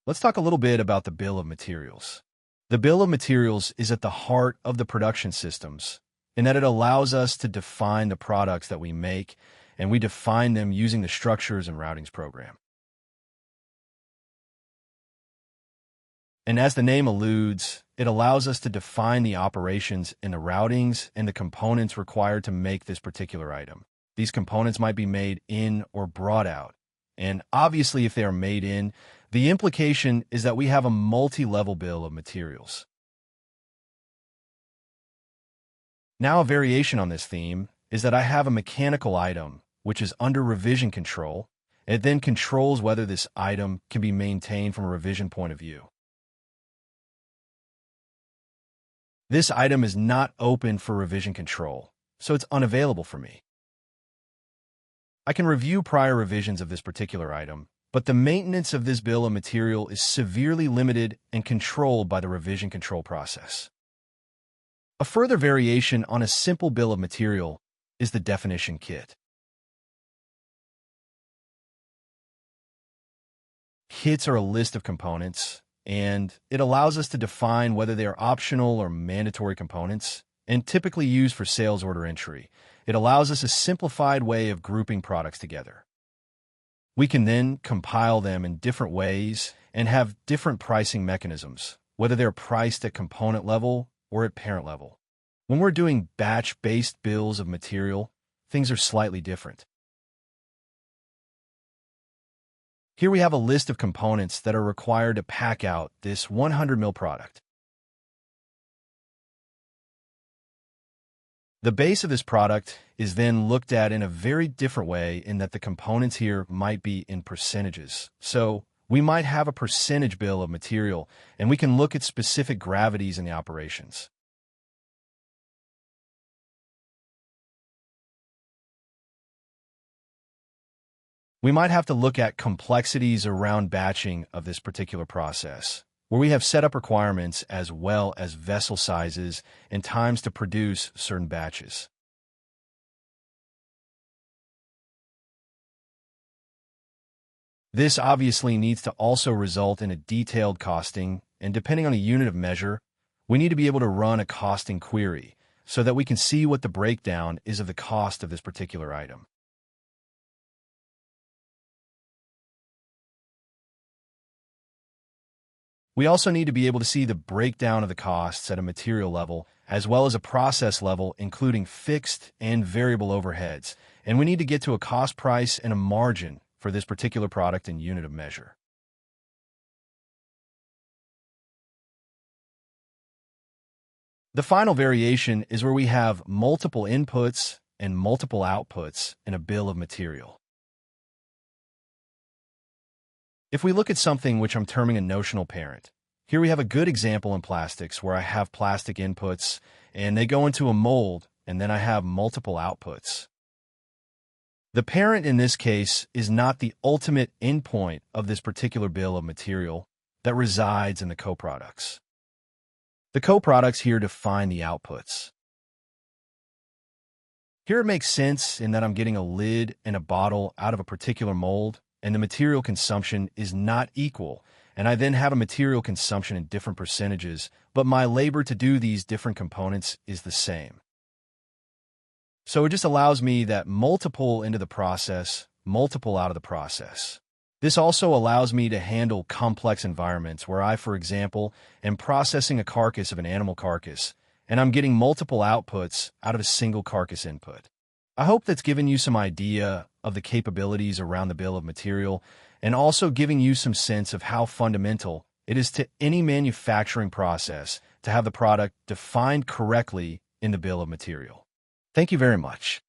Let's talk a little bit about the bill of materials. The bill of materials is at the heart of the production systems in that it allows us to define the products that we make, and we define them using the Structures and Routings program. And as the name alludes, it allows us to define the operations in the routings and the components required to make this particular item. These components might be made in or brought out. And obviously, if they are made in, the implication is that we have a multi-level bill of materials. Now, a variation on this theme is that I have a mechanical item, which is under revision control. It then controls whether this item can be maintained from a revision point of view. This item is not open for revision control, so it's unavailable for me. I can review prior revisions of this particular item, but the maintenance of this bill of material is severely limited and controlled by the revision control process. A further variation on a simple bill of material is the definition kit. Kits are a list of components, and it allows us to define whether they are optional or mandatory components, and typically used for sales order entry. It allows us a simplified way of grouping products together. We can then compile them in different ways and have different pricing mechanisms, whether they're priced at component level or at parent level. When we're doing batch-based bills of material, things are slightly different. Here we have a list of components that are required to pack out this 100 ml product. The base of this product is then looked at in a very different way in that the components here might be in percentages. So we might have a percentage bill of material, and we can look at specific gravities in the operations. We might have to look at complexities around batching of this particular process, where we have setup requirements as well as vessel sizes and times to produce certain batches. This obviously needs to also result in a detailed costing, and depending on a unit of measure, we need to be able to run a costing query so that we can see what the breakdown is of the cost of this particular item. We also need to be able to see the breakdown of the costs at a material level, as well as a process level, including fixed and variable overheads. And we need to get to a cost price and a margin for this particular product and unit of measure. The final variation is where we have multiple inputs and multiple outputs in a bill of material. If we look at something which I'm terming a notional parent, here we have a good example in plastics where I have plastic inputs and they go into a mold, and then I have multiple outputs. The parent in this case is not the ultimate endpoint of this particular bill of material that resides in the coproducts. The coproducts here define the outputs. Here it makes sense in that I'm getting a lid and a bottle out of a particular mold, and the material consumption is not equal, and I then have a material consumption in different percentages, but my labor to do these different components is the same. So it just allows me that multiple into the process, multiple out of the process. This also allows me to handle complex environments where I, for example, am processing a carcass of an animal carcass, and I'm getting multiple outputs out of a single carcass input. I hope that's given you some idea of the capabilities around the bill of material, and also giving you some sense of how fundamental it is to any manufacturing process to have the product defined correctly in the bill of material. Thank you very much.